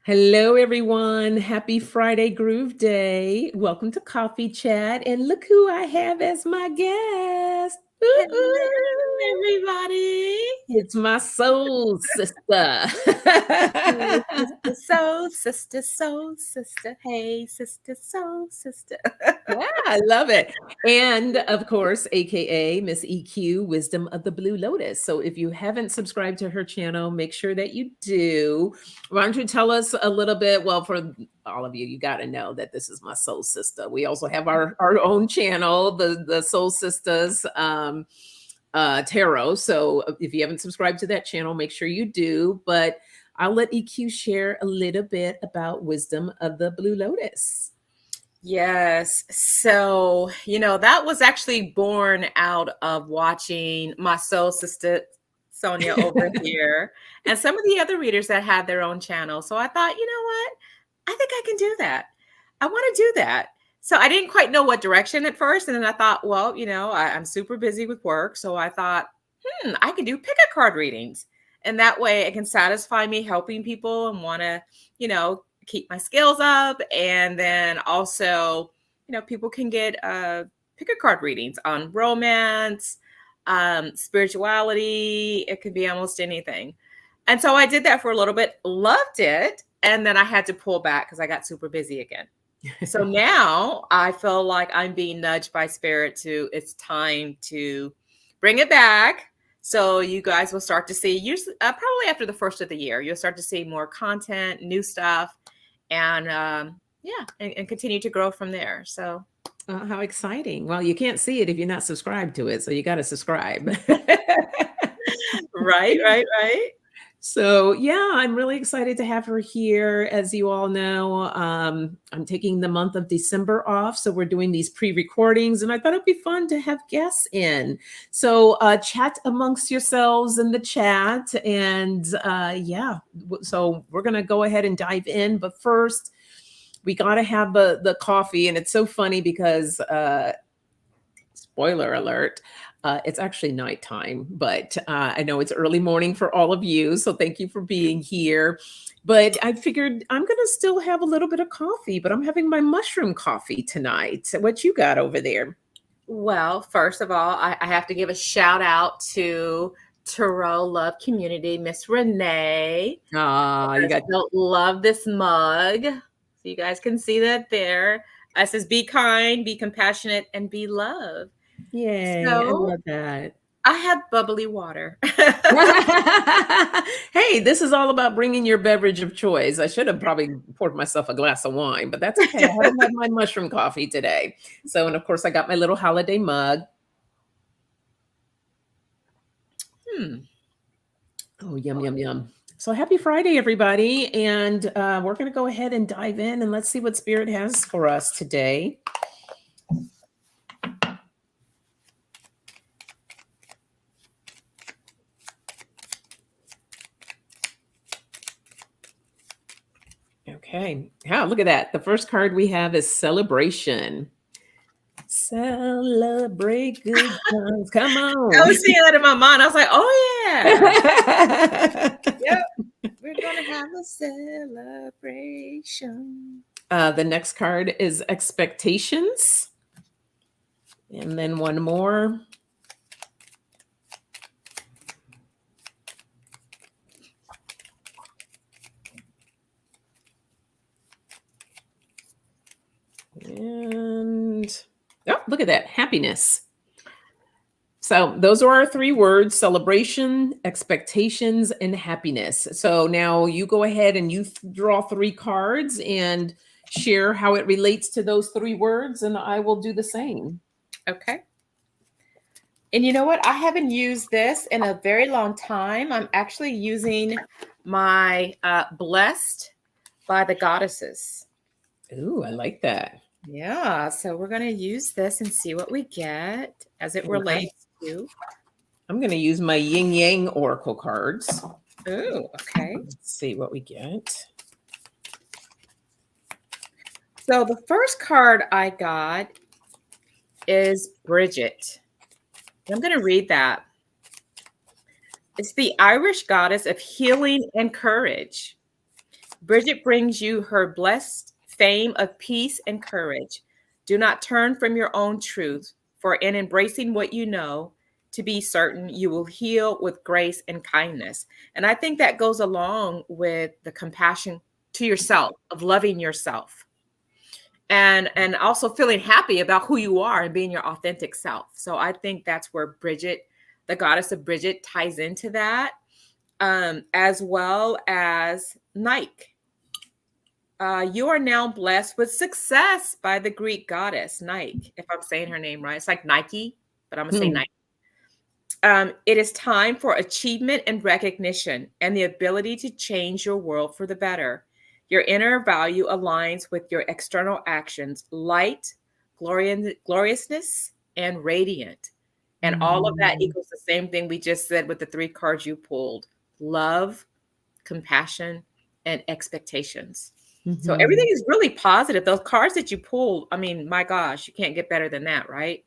Hello, everyone. Happy Friday Groove Day. Welcome to Coffee Chat. And look who I have as my guest. Hello, Ooh, everybody. it's my soul sister. Hey, sister, soul sister, soul sister. Hey, sister, soul sister. Yeah, I love it. And of course, AKA Miss EQ, Wisdom of the Blue Lotus. So if you haven't subscribed to her channel, make sure that you do. Why don't you tell us a little bit? Well, for all of you, you got to know that this is my soul sister. We also have our own channel, the Soul Sisters Tarot. So if you haven't subscribed to that channel, make sure you do. But I'll let EQ share a little bit about Wisdom of the Blue Lotus. Yes. So, that was actually born out of watching my soul sister, Sonia, over here, and some of the other readers that had their own channel. So I thought, you know what? I think I can do that. I want to do that. So I didn't quite know what direction at first. And then I thought, well, I'm super busy with work. So I thought, I can do pick a card readings. And that way it can satisfy me helping people and want to, keep my skills up. And then also, people can get pick a card readings on romance, spirituality. It could be almost anything. And so I did that for a little bit, loved it. And then I had to pull back because I got super busy again. So now I feel like I'm being nudged by spirit to it's time to bring it back. So you guys will start to see, usually probably after the first of the year, you'll start to see more content, new stuff, and and continue to grow from there. So How exciting. Well, you can't see it if you're not subscribed to it. So you got to subscribe. right, right, right. So, yeah, I'm really excited to have her here. As you all know, I'm taking the month of December off. So, we're doing these pre recordings, and I thought it'd be fun to have guests in. So, chat amongst yourselves in the chat. And so we're going to go ahead and dive in. But first, we got to have the coffee. And it's so funny because, spoiler alert, it's actually nighttime, but I know it's early morning for all of you. So thank you for being here. But I figured I'm going to still have a little bit of coffee, but I'm having my mushroom coffee tonight. So what you got over there? Well, first of all, I have to give a shout out to Tarot Love Community, Miss Renee. Ah, you I got, still love this mug. So you guys can see that there. It says be kind, be compassionate, and be love. yay, I So love that. I have bubbly water. Hey, this is all about bringing your beverage of choice. I should have probably poured myself a glass of wine, but that's okay. I haven't had my mushroom coffee today. So, and of course, I got my little holiday mug. Hmm. Oh, yum, yum, yum. So happy Friday, everybody. And we're going to go ahead and dive in and let's see what Spirit has for us today. Okay. Wow, look at that. The first card we have is Celebration. Celebrate good times. Come I on. was seeing that in my mind. I was like, oh, yeah. Yep. We're going to have a celebration. The next card is Expectations. And then one more. And oh, look at that. Happiness. So those are our three words: celebration, expectations, and happiness. So now you go ahead and you draw three cards and share how it relates to those three words, and I will do the same. Okay. And you know what? I haven't used this in a very long time. I'm actually using my Blessed by the Goddesses. Ooh, I like that. Yeah. So we're going to use this and see what we get as it And relates to. I'm going to use my Yin Yang Oracle cards. Oh, okay. Let's see what we get. So the first card I got is Bridget. I'm going to read that. It's the Irish goddess of healing and courage. Bridget brings you her blessed fame of peace and courage. Do not turn from your own truth, for in embracing what you know, to be certain you will heal with grace and kindness. And I think that goes along with the compassion to yourself, of loving yourself, and also feeling happy about who you are and being your authentic self. So I think that's where Bridget, the goddess of Bridget, ties into that, as well as Nike. You are now blessed with success by the Greek goddess Nike. If I'm saying her name right, it's like Nike, but I'm gonna say Hmm. Nike. It is time for achievement and recognition and the ability to change your world for the better. Your inner value aligns with your external actions, light, gloriousness, and radiant. And all of that Mm. equals the same thing we just said with the three cards you pulled: love, compassion, and expectations. So everything Mhm. is really positive. Those cards that you pulled, I mean, my gosh, you can't get better than that, right?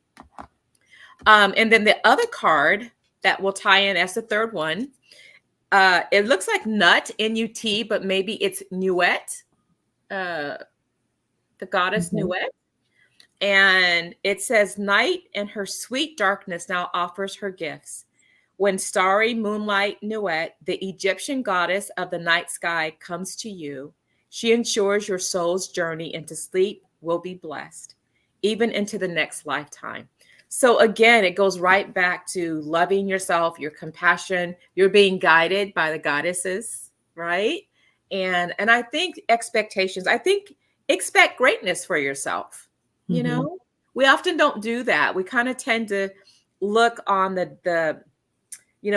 And then the other card that will tie in as the third one, it looks like nut, N-U-T, but maybe it's Nuet, uh, the goddess Mhm. Nuet. And it says, night and her sweet darkness now offers her gifts. When starry moonlight Nuet, the Egyptian goddess of the night sky, comes to you, she ensures your soul's journey into sleep will be blessed, even into the next lifetime. So again, it goes right back to loving yourself, your compassion, you're being guided by the goddesses, right? And I think expectations, I think expect greatness for yourself. You Mhm. know, we often don't do that. We kind of tend to look on the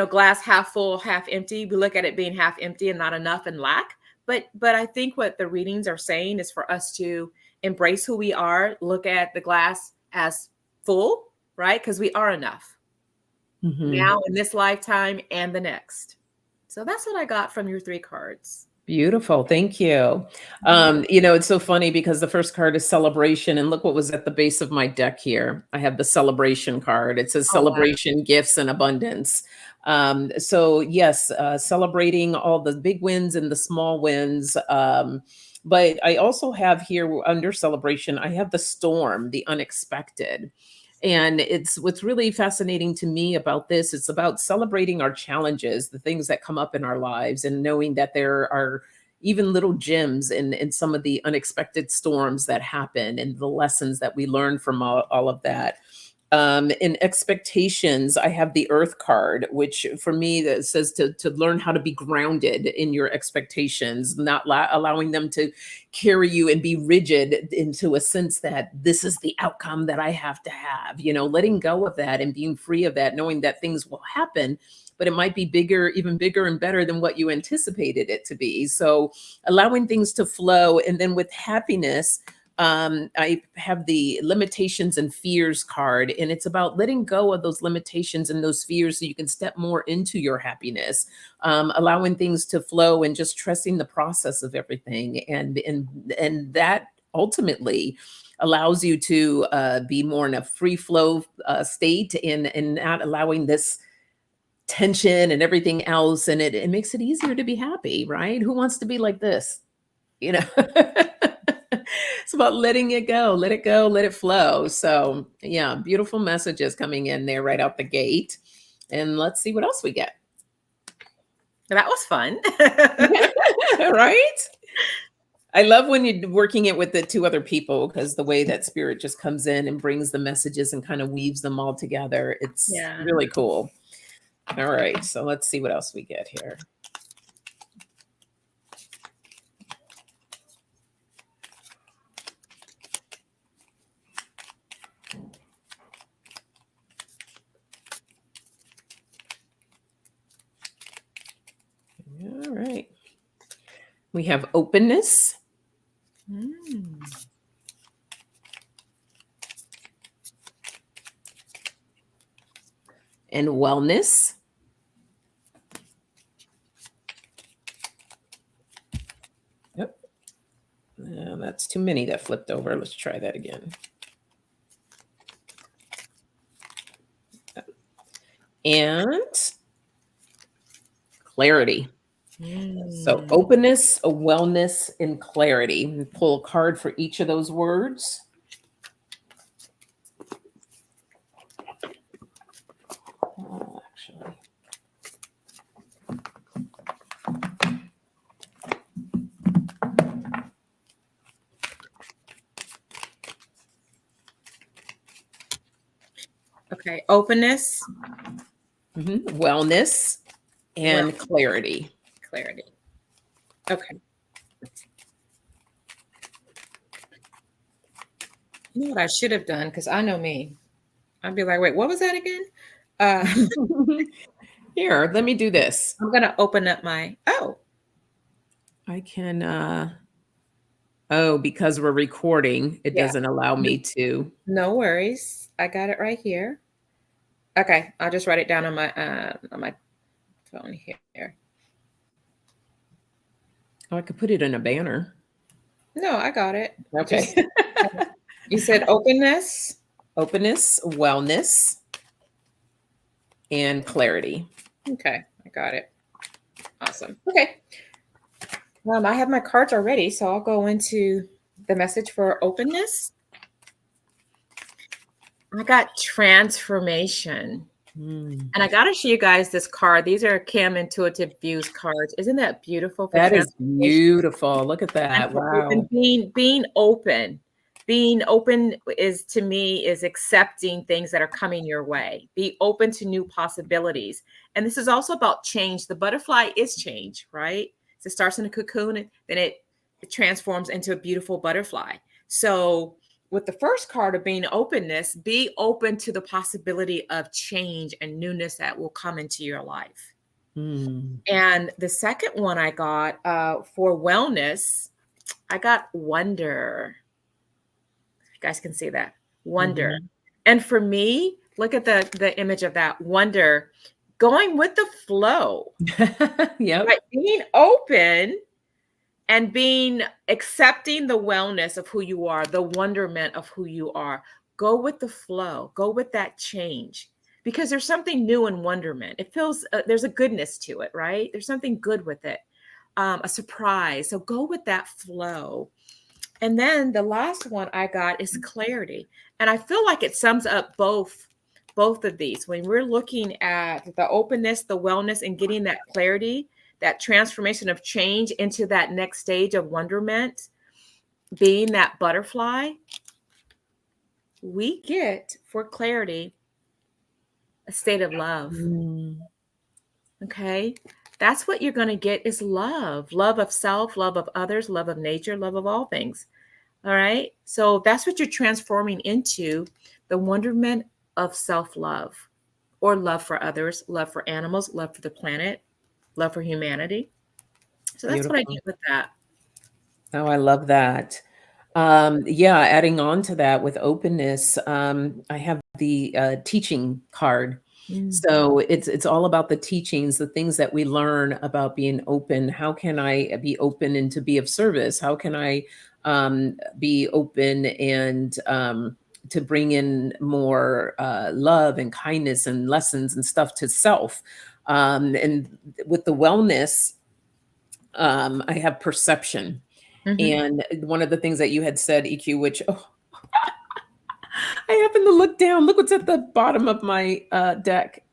glass half full, half empty. We look at it being half empty and not enough and lack. But I think what the readings are saying is for us to embrace who we are, look at the glass as full, right? Because we are enough Mhm. now in this lifetime and the next. So that's what I got from your three cards. Beautiful, thank you. Mhm. It's so funny because the first card is celebration, and look what was at the base of my deck here. I have the celebration card. It says Oh wow. celebration, gifts, and abundance. So yes, celebrating all the big wins and the small wins. But I also have here under celebration, I have the storm, the unexpected. And it's what's really fascinating to me about this. It's about celebrating our challenges, the things that come up in our lives, and knowing that there are even little gems in some of the unexpected storms that happen and the lessons that we learn from all of that. In expectations, I have the earth card, which for me that says to learn how to be grounded in your expectations, not allowing them to carry you and be rigid into a sense that this is the outcome that I have to have, letting go of that and being free of that, knowing that things will happen, but it might be bigger, even bigger and better than what you anticipated it to be. So allowing things to flow. And then with happiness, I have the limitations and fears card, and it's about letting go of those limitations and those fears so you can step more into your happiness, allowing things to flow and just trusting the process of everything, and that ultimately allows you to be more in a free flow state, and not allowing this tension and everything else, and it makes it easier to be happy, right? Who wants to be like this? you know it's about letting it go, let it go, let it flow. So yeah, beautiful messages coming in there right out the gate, and let's see what else we get. That was fun. Right, I love when you're working it with the two other people, because the way that spirit just comes in and brings the messages and kind of weaves them all together, it's Yeah. really cool. All right, so let's see what else we get here. All right, we have openness Mm. and wellness. Yep. That's too many that flipped over. Let's try that again. And clarity. So Mm. openness, wellness, and clarity. And pull a card for each of those words. Actually. Okay, openness, Wellness well, and clarity. clarity. Okay. You know what I should have done? Because I know me. I'd be like, wait, what was that again? Uh, Here, let me do this. I'm gonna open up my, oh, I can, oh, because we're recording, it yeah. doesn't allow me to. No worries. I got it right here. Okay, I'll just write it down on my phone here. Oh, I could put it in a banner. No, I got it. Okay. Just you said openness. Openness, wellness, and clarity. Okay, I got it. Awesome. Okay. I have my cards already, so I'll go into the message for openness. I got transformation. Mm. And I got to show you guys this card. These are Cam Intuitive Views cards. Isn't that beautiful for That is transformation? beautiful. Look at And that. for open, Wow. being open. Being open is, to me, is accepting things that are coming your way. Be open to new possibilities. And this is also about change. The butterfly is change, right? So it starts in a cocoon and then it transforms into a beautiful butterfly. So with the first card of being openness, be open to the possibility of change and newness that will come into your life. Mm. And the second one I got for wellness, I got wonder. You guys can see that. Wonder. Mm-hmm. And for me, look at the image of that wonder, going with the flow, Yep. right? Being open and being accepting the wellness of who you are, the wonderment of who you are. Go with the flow, go with that change, because there's something new in wonderment. It feels there's a goodness to it, right? There's something good with it, a surprise. So go with that flow. And then the last one I got is clarity. And I feel like it sums up both of these. When we're looking at the openness, the wellness, and getting that clarity, that transformation of change into that next stage of wonderment, being that butterfly, we get for clarity a state of love. Mm. Okay? That's what you're going to get is love. Love of self, love of others, love of nature, love of all things. All right. So that's what you're transforming into, the wonderment of self-love, or love for others, love for animals, love for the planet, love for humanity. So that's what I Beautiful. did with that. Oh, I love that. Yeah, adding on to that with openness, I have the teaching card. Mm. So it's all about the teachings, the things that we learn about being open. How can I be open and to be of service? How can I be open and to bring in more love and kindness and lessons and stuff to self? And with the wellness, I have perception. Mhm. And one of the things that you had said, EQ, which I happen to look down. Look what's at the bottom of my deck.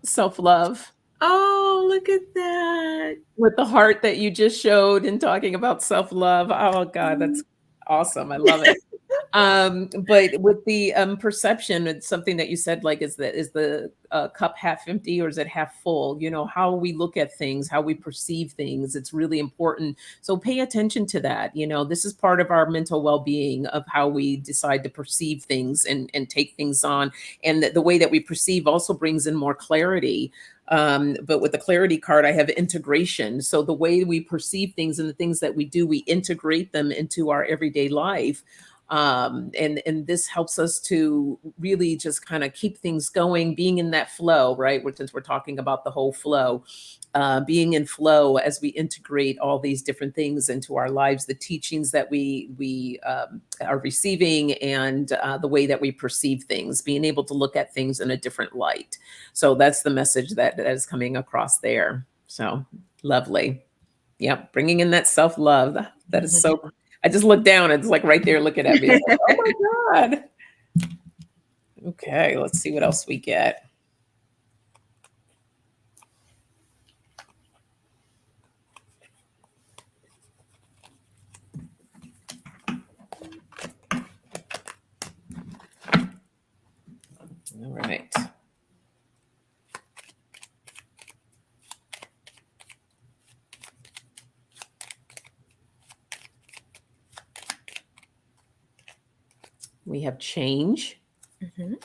Self-love Oh, look at that. with the heart that you just showed and talking about self-love. Oh God, that's awesome. I love it. But with the perception, it's something that you said, like, is the cup half empty or is it half full? You know, how we look at things, how we perceive things. It's really important. So pay attention to that. You know, this is part of our mental well-being of how we decide to perceive things and take things on. And the way that we perceive also brings in more clarity. But with the clarity card, I have integration. So the way we perceive things and the things that we do, we integrate them into our everyday life. And this helps us to really just kind of keep things going, being in that flow, right? Since we're talking about the whole flow, being in flow as we integrate all these different things into our lives, the teachings that we are receiving, and the way that we perceive things, being able to look at things in a different light. So that's the message that is coming across there. So Lovely. Yep, bringing in that self-love. That is so I just looked down, it's like right there looking at me. It's like, "Oh my god." Okay, let's see what else we get. All right. We have change. Mhm.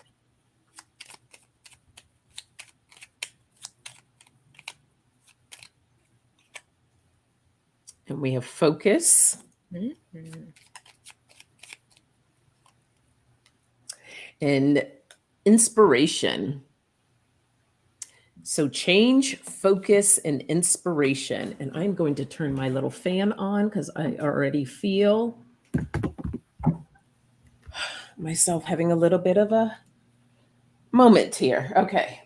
And we have focus. Mhm. And inspiration. So change, focus, and inspiration. And I'm going to turn my little fan on because I already feel myself having a little bit of a moment here. Okay.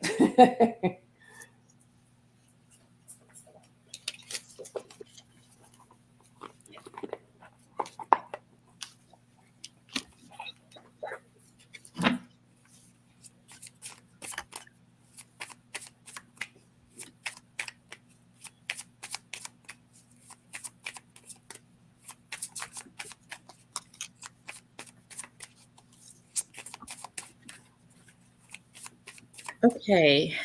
Okay.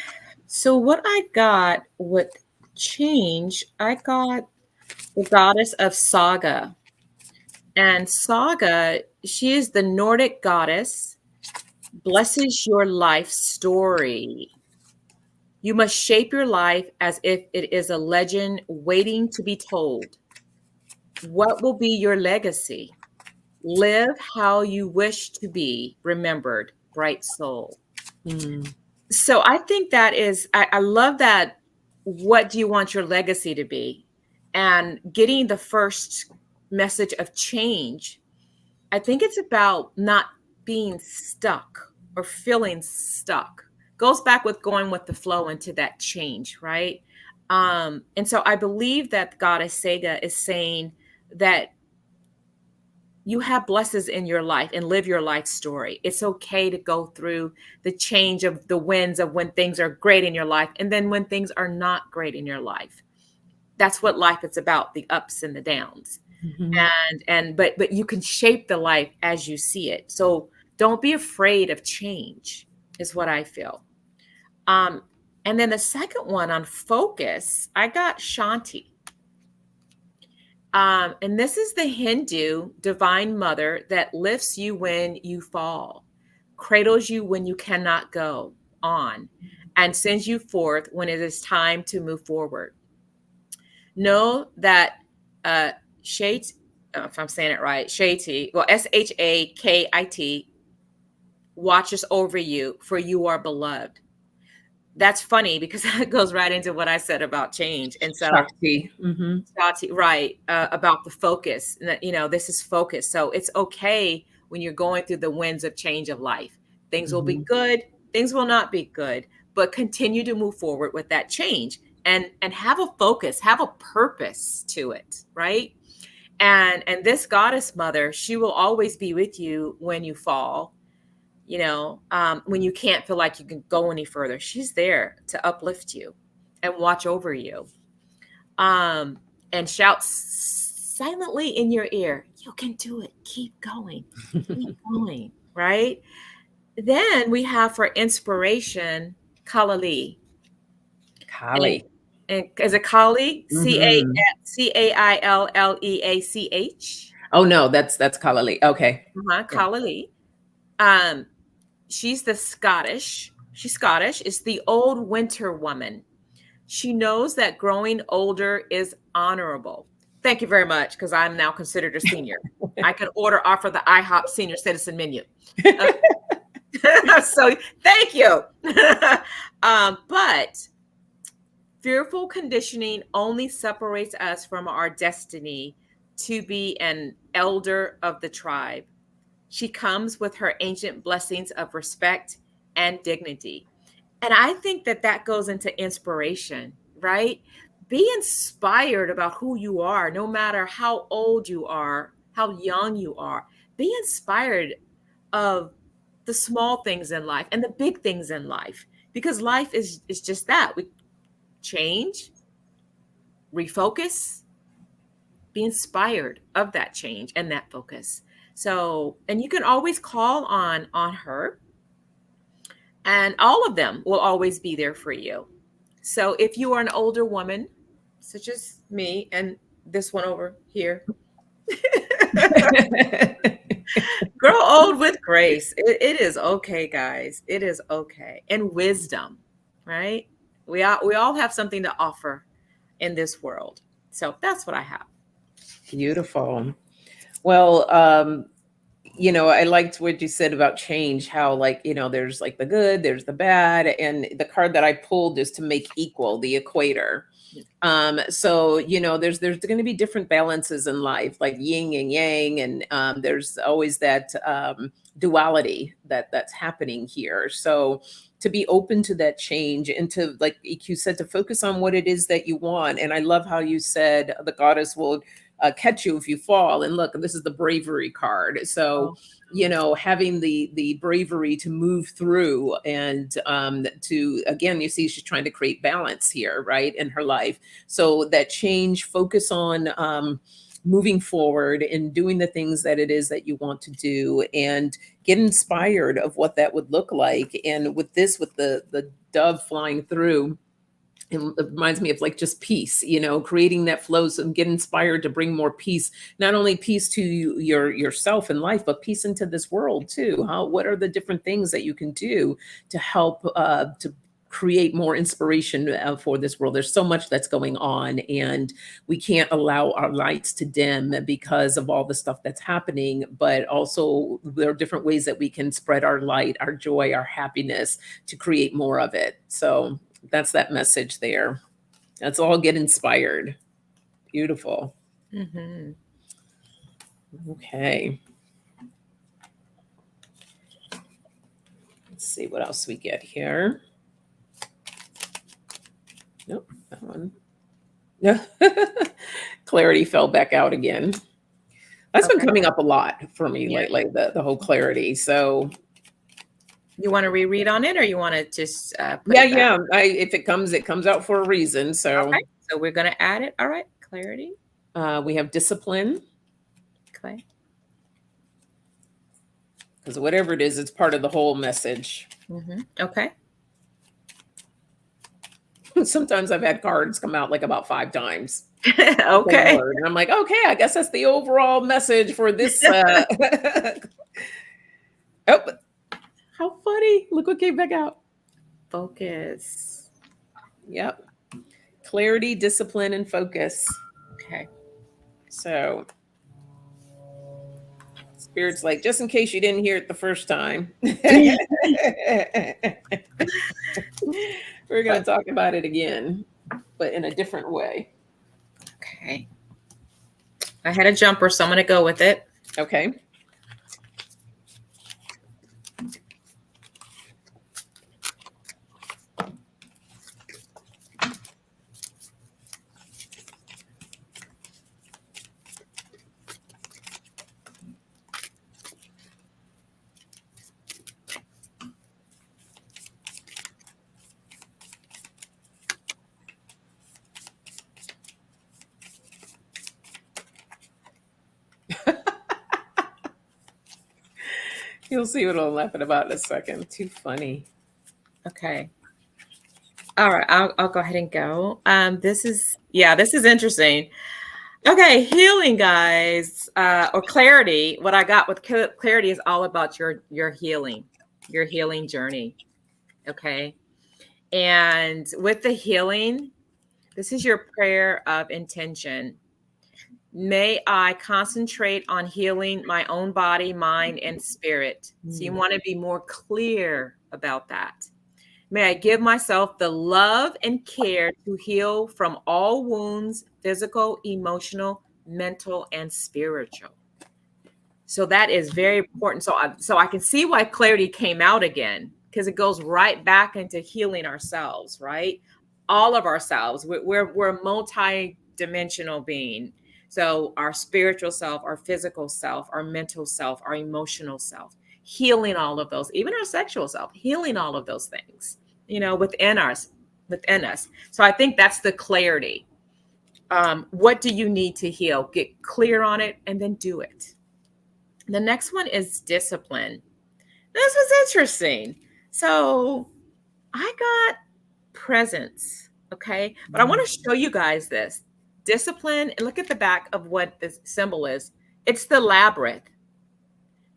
So what I got with change, I got the goddess of Saga. And Saga, she is the Nordic goddess, blesses your life story. You must shape your life as if it is a legend waiting to be told. What will be your legacy? Live how you wish to be remembered, bright soul. Hmm. So I think that is, I love that. What do you want your legacy to be? And getting the first message of change, I think it's about not being stuck or feeling stuck. Goes back with going with the flow into that change, right? And so I believe that Goddess Sega is saying that you have blessings in your life and live your life story. It's okay to go through the change of the winds of when things are great in your life and then when things are not great in your life. That's what life is about, the ups and the downs. Mhm. But you can shape the life as you see it. So don't be afraid of change is what I feel. Um and then the second one on focus, I got Shanti. And this is the Hindu divine mother that lifts you when you fall, cradles you when you cannot go on, and sends you forth when it is time to move forward. Know that uh, Shait, if I'm saying it right, Shaiti, well, Shakit, watches over you, for you are beloved. That's funny because that goes right into what I said about change. And so Shakti. Mhm. Right, about the focus. This is focus. So it's okay when you're going through the winds of change of life. Things will be Mhm. good, things will not be good, but continue to move forward with that change and have a focus, have a purpose to it, right? And this goddess mother, she will always be with you when you fall, when you can't feel like you can go any further. She's there to uplift you and watch over you, um, and shouts silently in your ear, "You can do it. Keep going." Right? Then we have for inspiration, Kalali. And, Kali. and is it Kali? Mhm. Cailleach. Oh, no, that's Kalali. Okay. Uh-huh, Yeah. Kalali. Um, she's the Scottish. She's Scottish. It's the old winter woman. She knows that growing older is honorable. Thank you very much, because I'm now considered a senior. I can order off of the IHOP senior citizen menu. Okay. So thank you. But fearful conditioning only separates us from our destiny to be an elder of the tribe. She comes with her ancient blessings of respect and dignity. And I think that that goes into inspiration, right? be inspired about who you are, no matter how old you are, how young you are. Be inspired of the small things in life and the big things in life, because life is just that. We change, refocus, be inspired of that change and that focus. So, and you can always call on her, and all of them will always be there for you. So if you are an older woman, such as me and this one over here, grow old with grace. It is okay, guys. It is okay. And wisdom, right? We all have something to offer in this world. So that's what I have. Beautiful. Well, I liked what you said about change, how like, there's like the good, there's the bad, and the card that I pulled is to make equal, the equator. So there's going to be different balances in life, like yin and yang, and there's always that duality that's happening here. So to be open to that change and to, like EQ said, to focus on what it is that you want. And I love how you said the goddess will catch you if you fall. And look, this is the bravery card. So having the bravery to move through, and to, again, you see she's trying to create balance here, right, in her life. So that change, focus on moving forward and doing the things that it is that you want to do, and get inspired of what that would look like. And with this, with the dove flying through, it reminds me of like just peace, creating that flow. So get inspired to bring more peace, not only peace to yourself in life, but peace into this world too. What are the different things that you can do to help to create more inspiration for this world? There's so much that's going on, and we can't allow our lights to dim because of all the stuff that's happening. But also there are different ways that we can spread our light, our joy, our happiness, to create more of it. So that's that message there. Let's all get inspired. Beautiful. Mm-hmm. Okay. Let's see what else we get here. Nope, that one. No. Clarity fell back out again. That's been coming up a lot for me lately, the whole clarity. So you want to reread on it, or you want to just yeah. If it comes out for a reason. So okay. So we're going to add it. All right. Clarity. We have discipline. Okay. Because whatever it is, it's part of the whole message. Mm-hmm. Okay. Sometimes I've had cards come out like about 5 times. Okay. And I'm like, okay, I guess that's the overall message for this. Oh, how funny. Look what came back out. Focus. Yep. Clarity, discipline, and focus. Okay. So Spirit's like, just in case you didn't hear it the first time, we're going to talk about it again, but in a different way. Okay. I had a jumper, so I'm going to go with it. Okay. You'll see what I'm laughing about in a second. Too funny. Okay. All right. I'll go ahead and go. This is interesting. Okay. Healing, guys, or clarity. What I got with clarity is all about your healing journey. Okay. And with the healing, this is your prayer of intention. May I concentrate on healing my own body, mind, and spirit. So you want to be more clear about that. May I give myself the love and care to heal from all wounds, physical, emotional, mental, and spiritual. So that is very important. So I can see why clarity came out again, because it goes right back into healing ourselves, right? all of ourselves. We're multi-dimensional being. So our spiritual self, our physical self, our mental self, our emotional self, healing all of those, even our sexual self, healing all of those things, within us. So I think that's the clarity. What do you need to heal? Get clear on it and then do it. The next one is discipline. This was interesting. So I got presents, okay? But I want to show you guys this. Discipline, and look at the back of what this symbol is. It's the labyrinth.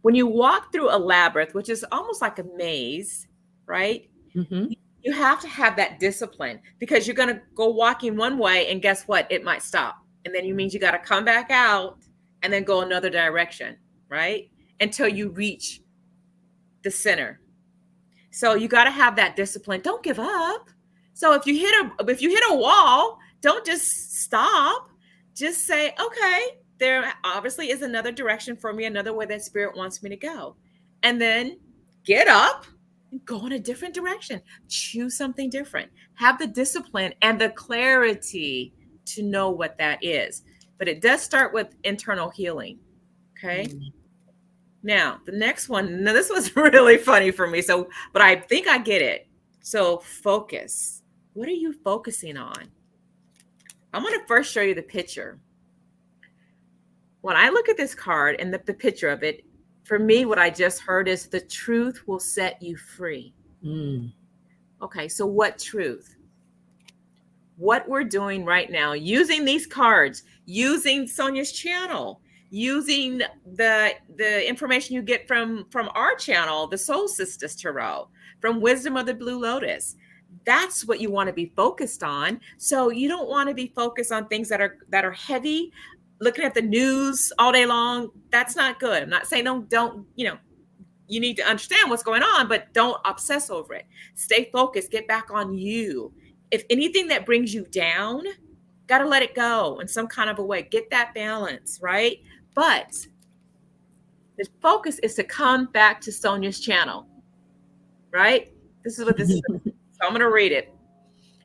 When you walk through a labyrinth, which is almost like a maze, right? Mm-hmm. You have to have that discipline because you're going to go walking one way and guess what? It might stop. And then you means you got to come back out and then go another direction, right? Until you reach the center. So you got to have that discipline. Don't give up. So if you hit a wall, don't just stop. Just say, okay, there obviously is another direction for me, another way that spirit wants me to go. And then get up and go in a different direction. Choose something different. Have the discipline and the clarity to know what that is. But it does start with internal healing. Okay. Mm-hmm. Now, the next one, now this was really funny for me. But I think I get it. So focus. What are you focusing on? I'm going to first show you the picture. When I look at this card and the picture of it, for me, what I just heard is the truth will set you free. Mm. Okay, so what truth? What we're doing right now, using these cards, using Sonia's channel, using the information you get from our channel, the Soul Sisters Tarot, from Wisdom of the Blue Lotus. That's what you want to be focused on. So you don't want to be focused on things that are heavy, looking at the news all day long. That's not good. I'm not saying don't, you need to understand what's going on, but don't obsess over it. Stay focused, get back on you. If anything that brings you down, got to let it go in some kind of a way. Get that balance, right? But the focus is to come back to Sonia's channel, right? This is what this is. So I'm going to read it.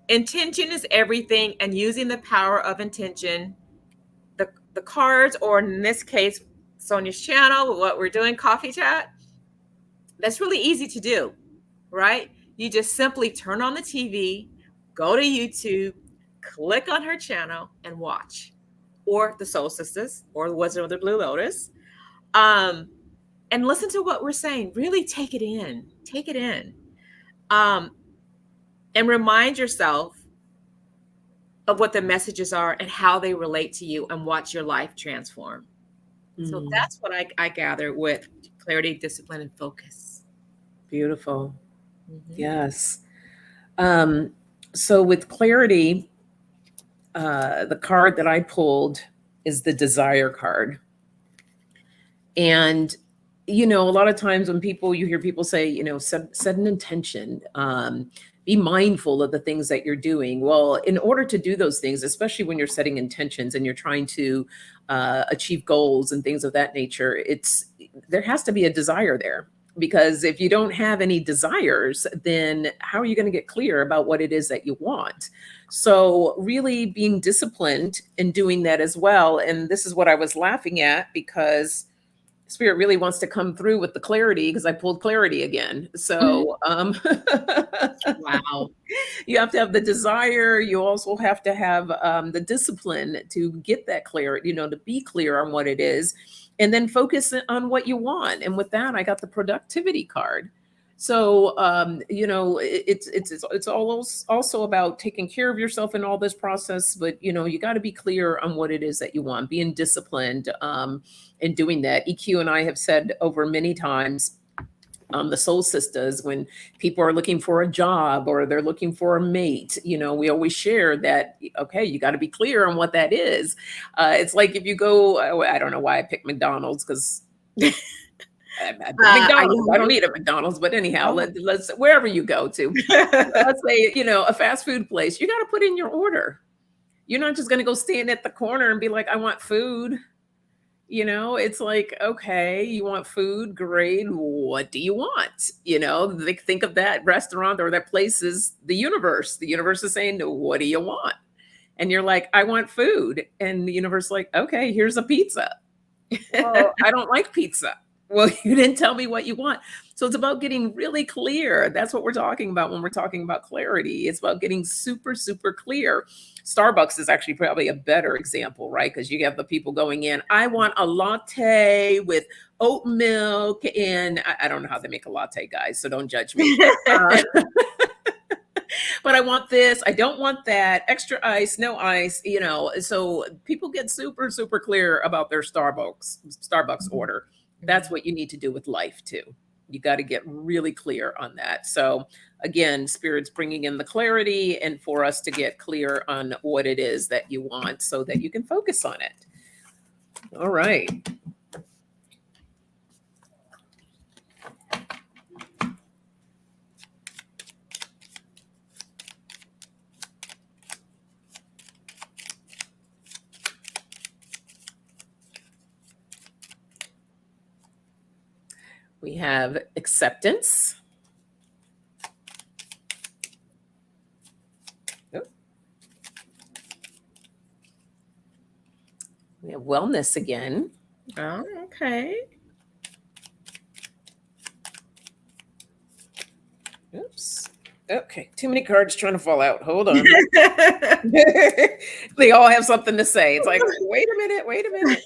Intention is everything, and using the power of intention, the cards, or in this case, Sonia's channel, what we're doing, coffee chat, that's really easy to do, right? You just simply turn on the TV, go to YouTube, click on her channel and watch, or the Soul Sisters, or the Wisdom of the Blue Lotus, and listen to what we're saying. Really take it in, and remind yourself of what the messages are and how they relate to you, and watch your life transform. So that's what I gather with clarity, discipline, and focus. Beautiful. Mm-hmm. Yes. So with clarity, the card that I pulled is the desire card. And, a lot of times when you hear people say, set an intention, be mindful of the things that you're doing. Well, in order to do those things, especially when you're setting intentions and you're trying to achieve goals and things of that nature, there has to be a desire there. Because if you don't have any desires, then how are you going to get clear about what it is that you want? So really being disciplined in doing that as well. And this is what I was laughing at, because Spirit really wants to come through with the clarity, because I pulled clarity again. So wow. You have to have the desire. You also have to have the discipline to get that clarity, to be clear on what it is, and then focus on what you want. And with that, I got the productivity card. So, it's also about taking care of yourself in all this process, but, you got to be clear on what it is that you want, being disciplined in doing that. EQ and I have said over many times, the Soul Sisters, when people are looking for a job or they're looking for a mate, we always share that, okay, you got to be clear on what that is. It's like if you go, I don't know why I picked McDonald's, because McDonald's, I don't eat at McDonald's, but anyhow, let's wherever you go to, let's say, a fast food place, you got to put in your order. You're not just going to go stand at the corner and be like, I want food. It's like, okay, you want food, great. What do you want? They think of that restaurant or that place as the universe. The universe is saying, what do you want? And you're like, I want food. And the universe is like, okay, here's a pizza. Well, I don't like pizza. Well, you didn't tell me what you want. So it's about getting really clear. That's what we're talking about when we're talking about clarity. It's about getting super, super clear. Starbucks is actually probably a better example, right? Because you have the people going in, I want a latte with oat milk. And I don't know how they make a latte, guys. So don't judge me. But I want this. I don't want that. Extra ice, no ice, So people get super, super clear about their Starbucks order. That's what you need to do with life too. You got to get really clear on that. So again, Spirit's bringing in the clarity and for us to get clear on what it is that you want so that you can focus on it. All right. We have acceptance. Oh. We have wellness again. Oh, okay. Oops. Okay, too many cards trying to fall out. Hold on. They all have something to say. It's like, wait a minute.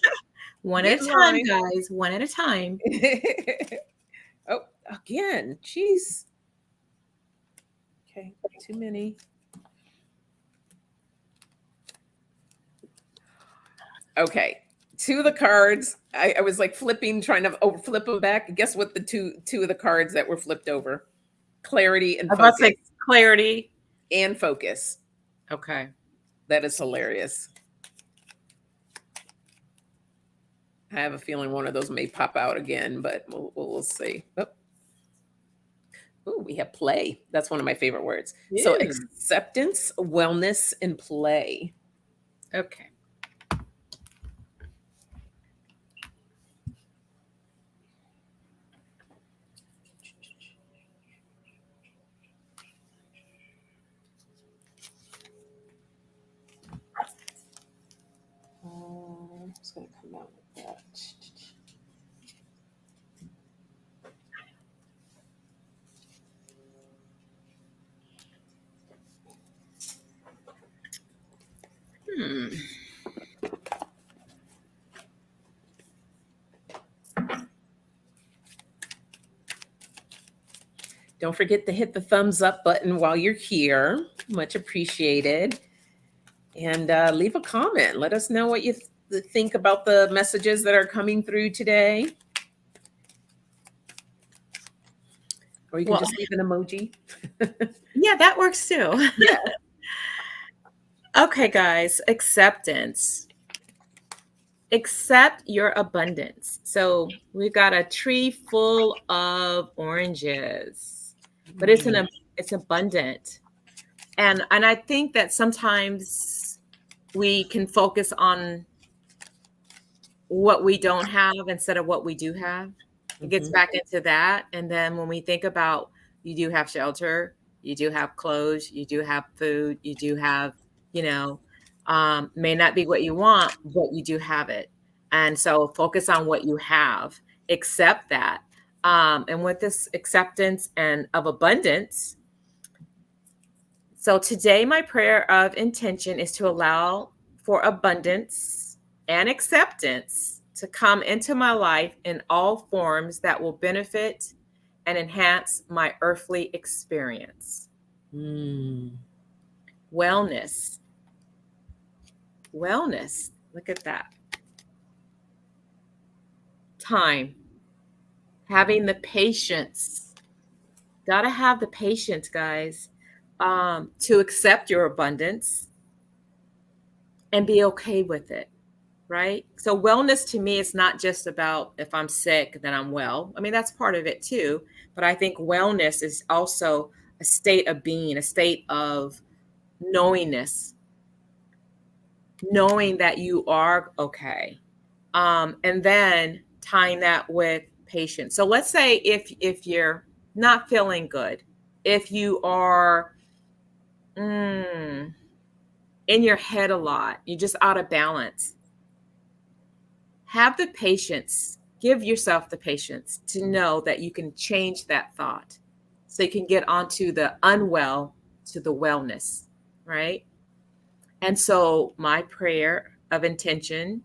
One at a time, guys. One at a time. Oh, again. Jeez. Okay, too many. Okay, two of the cards. I was like flipping, trying to flip them back. Guess what the two of the cards that were flipped over? Clarity and focus. Say clarity and focus. Okay. That is hilarious. I have a feeling one of those may pop out again, but we'll see. Oh, we have play. That's one of my favorite words. Yeah. So acceptance, wellness, and play. Okay. It's going to come out with that. Don't forget to hit the thumbs up button while you're here. Much appreciated. And leave a comment. Let us know what you think about the messages that are coming through today. Or you can just leave an emoji. Yeah, that works too. Yeah. Okay, guys, acceptance. Accept your abundance. So we've got a tree full of oranges, but it's abundant. And I think that sometimes we can focus on what we don't have instead of what we do have. It gets back into that. And then when we think about, you do have shelter, you do have clothes, you do have food, you do have, may not be what you want, but you do have it. And so focus on what you have, accept that. And with this acceptance and of abundance, so today my prayer of intention is to allow for abundance and acceptance to come into my life in all forms that will benefit and enhance my earthly experience. Wellness. Look at that. Time. Having the patience. Gotta have the patience, guys, to accept your abundance and be okay with it. Right? So wellness to me is not just about if I'm sick, then I'm well. I mean, that's part of it too. But I think wellness is also a state of being, a state of knowingness, knowing that you are okay, And then tying that with patience. So let's say if you're not feeling good, if you are in your head a lot, you're just out of balance, have the patience, give yourself the patience to know that you can change that thought. So you can get onto the unwell to the wellness, right? And so my prayer of intention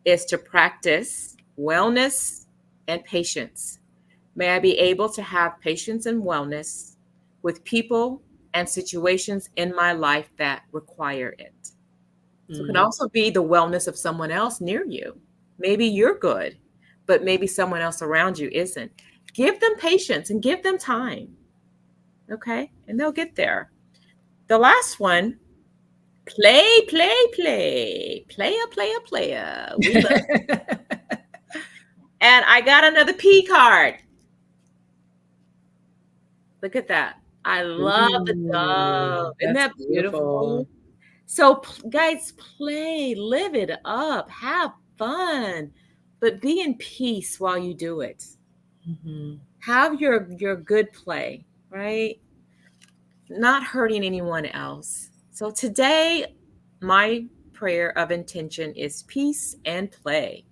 is to practice wellness and patience. May I be able to have patience and wellness with people and situations in my life that require it. So it can Mm. also be the wellness of someone else near you. Maybe you're good, but maybe someone else around you isn't. Give them patience and give them time. Okay. And they'll get there. The last one, play, play, play. Player, player, player. We love. And I got another P card. Look at that. I love the dove. Ooh, Isn't that's that beautiful? beautiful. So, guys, play, live it up, have fun, but be in peace while you do it. Mhm. Have your good play, right? Not hurting anyone else. So today, my prayer of intention is peace and play.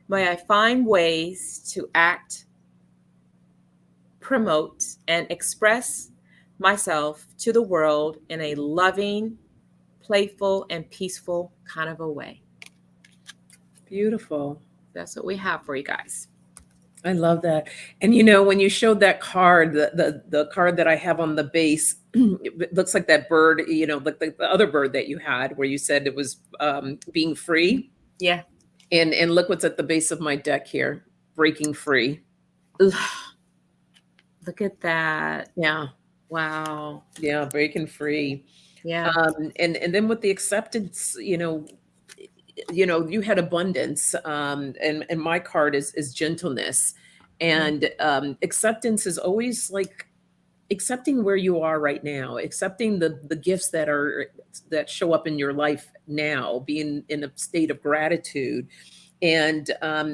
May I find ways to act, promote, and express myself to the world in a loving, playful, and peaceful kind of a way. Beautiful. That's what we have for you guys. I love that. And you know, when you showed that card, the card that I have on the base, it looks like that bird, you know, like the other bird that you had, where you said it was being free. Yeah. And look what's at the base of my deck here, breaking free. Ugh, look at that. Yeah, Wow. yeah, breaking free. Yeah. And then with the acceptance, you had abundance, and my card is gentleness, Mm, and acceptance is always like accepting where you are right now, accepting the gifts that show up in your life now, being in a state of gratitude, and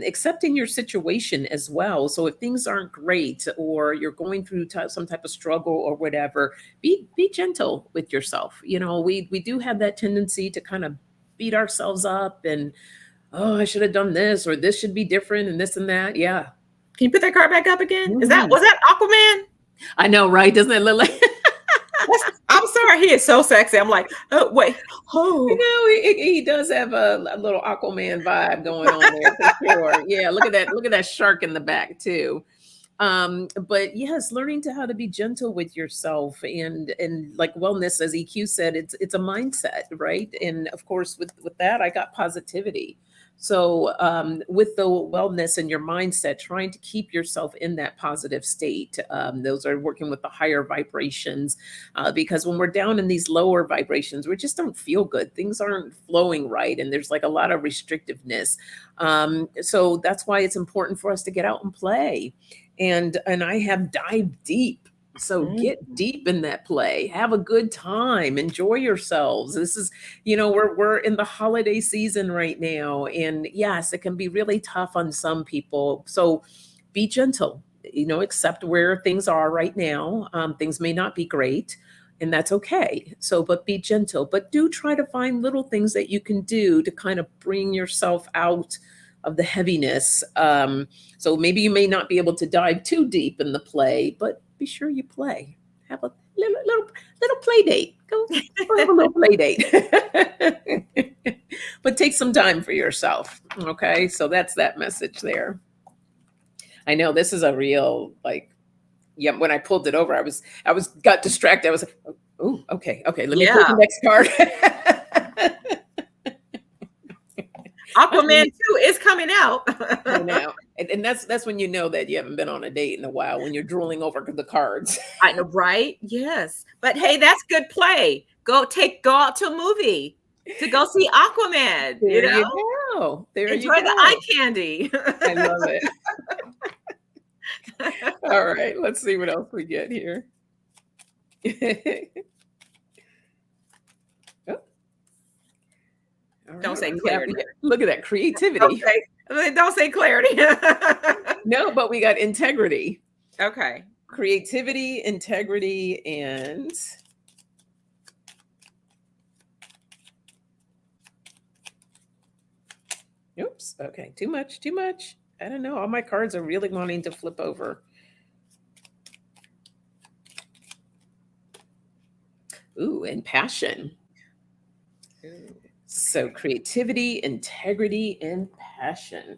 accepting your situation as well. So if things aren't great, or you're going through some type of struggle or whatever, be gentle with yourself. We do have that tendency to kind of beat ourselves up, and oh, I should have done this, or this should be different, and this and that. Yeah. can you put that card back up again? Mhm. Was that Aquaman? I know, right? Doesn't it look like I'm sorry, he is so sexy. I'm like, oh wait, You oh, know, he does have a little Aquaman vibe going on there for sure. Yeah, look at that. Look at that shark in the back too. But yes, learning to how to be gentle with yourself, and like wellness, as EQ said, it's a mindset, right? And of course, with that, I got positivity. So with the wellness and your mindset, trying to keep yourself in that positive state, those are working with the higher vibrations, because when we're down in these lower vibrations, we just don't feel good. Things aren't flowing right, and there's like a lot of restrictiveness. So that's why it's important for us to get out and play, and I have dived deep. So mm, get deep in that play. Have a good time. Enjoy yourselves. This is, we're in the holiday season right now, and yes, it can be really tough on some people. So be gentle. Accept where things are right now. Things may not be great, and that's okay. So, but be gentle. But do try to find little things that you can do to kind of bring yourself out of the heaviness. So maybe you may not be able to dive too deep in the play, but be sure you play. Have a little play date. Go have a little play date. But take some time for yourself. Okay. So that's that message there. I know this is a real, like, yeah, when I pulled it over, I was got distracted. I was like, oh, okay, okay, let me pull yeah. the next card. Aquaman 2 is coming out. I know. And that's when you know that you haven't been on a date in a while, when you're drooling over the cards. I know, right? Yes. But hey, that's good play. Go out to a movie to go see Aquaman, There you go. There you Enjoy the eye go. candy. I love it. All right, let's see what else we get here. Oh, All Don't right. say clarity. Look at that Don't creativity. don't say clarity. No, but we got integrity, Okay. creativity, integrity, and oops. Okay. Too much. Too much. I don't know. All my cards are really wanting to flip over. Ooh, and passion. Ooh, So okay. creativity, integrity, and passion.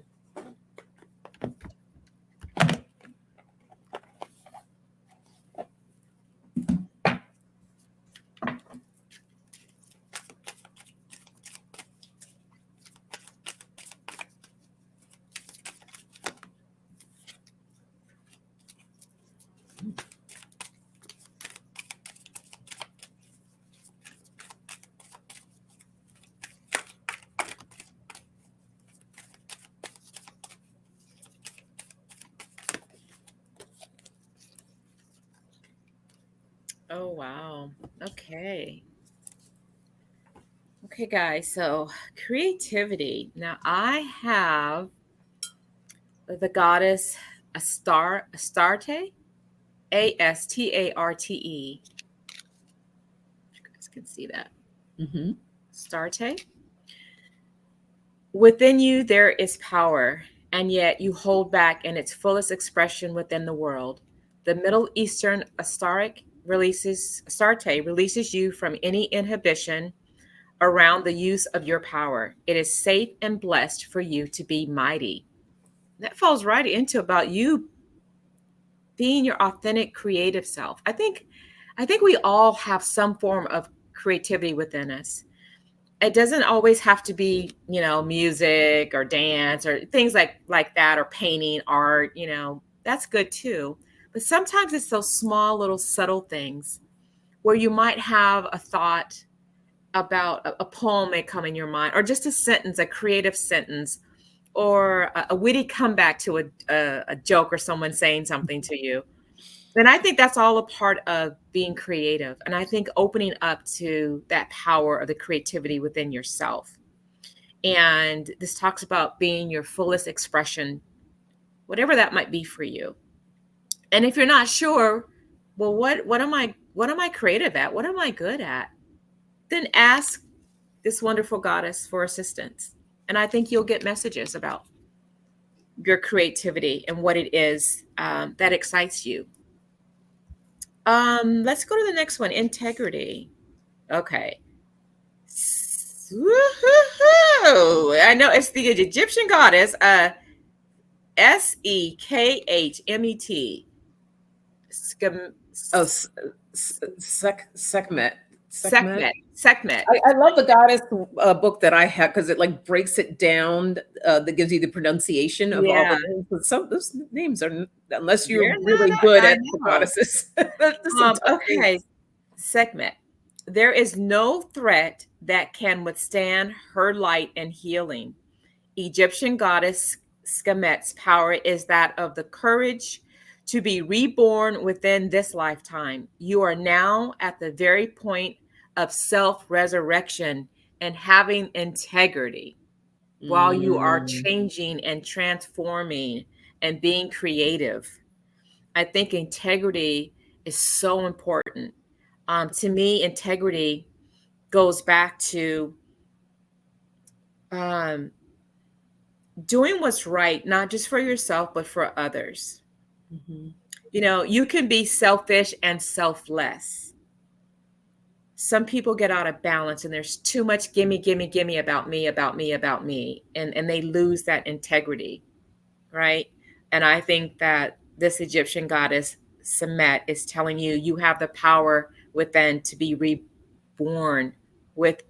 Oh, wow. Okay. Okay, guys. So creativity. Now I have the goddess Astarte, Astarte. You guys can see that. Mm-hmm. Astarte. Within you, there is power, and yet you hold back in its fullest expression within the world. The Middle Eastern Astarte releases you from any inhibition around the use of your power. It is safe and blessed for you to be mighty. That falls right into about you being your authentic creative self. I think we all have some form of creativity within us. It doesn't always have to be, music or dance or things like that, or painting, art, that's good too. But sometimes it's those small little subtle things where you might have a thought about a poem may come in your mind, or just a sentence, a creative sentence, or a witty comeback to a joke, or someone saying something to you. And I think that's all a part of being creative. And I think opening up to that power of the creativity within yourself. And this talks about being your fullest expression, whatever that might be for you. And if you're not sure, well, what am I creative at? What am I good at? Then ask this wonderful goddess for assistance. And I think you'll get messages about your creativity and what it is that excites you. Let's go to the next one, integrity. Okay. Woo-hoo-hoo. I know it's the Egyptian goddess, Sekhmet. Schem- Oh, Sekhmet. Sekhmet. Sekhmet. I love the goddess book that I have because it like breaks it down. That gives you the pronunciation of all the Yeah, names. But some those names are, unless you're they're not. really good I at the know. goddesses, there's some tough Okay, names. Sekhmet. There is no threat that can withstand her light and healing. Egyptian goddess Skemet's power is that of the courage to be reborn within this lifetime. You are now at the very point of self resurrection and having integrity while you are Mm, changing and transforming and being creative. I think integrity is so important. To me, integrity goes back to um, doing what's right, not just for yourself, but for others. mhm. You can be selfish and selfless. Some people get out of balance and there's too much gimme, gimme, gimme about me, about me, about me. And they lose that integrity, right? And I think that this Egyptian goddess, Semet, is telling you you have the power within to be reborn with,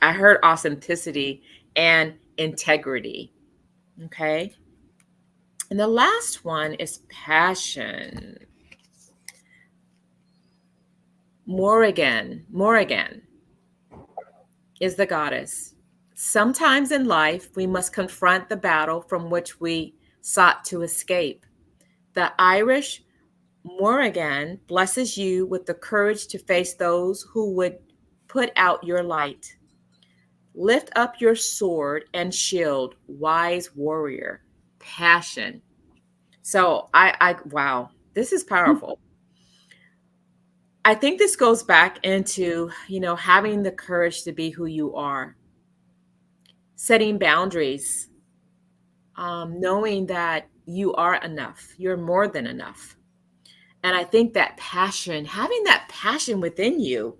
I heard authenticity and integrity. Okay. And the last one is passion. Morrigan is the goddess. Sometimes in life, we must confront the battle from which we sought to escape. The Irish Morrigan blesses you with the courage to face those who would put out your light. Lift up your sword and shield, wise warrior. Passion. So wow, this is powerful. I think this goes back into, having the courage to be who you are, setting boundaries, knowing that you are enough, you're more than enough. And I think that passion, having that passion within you,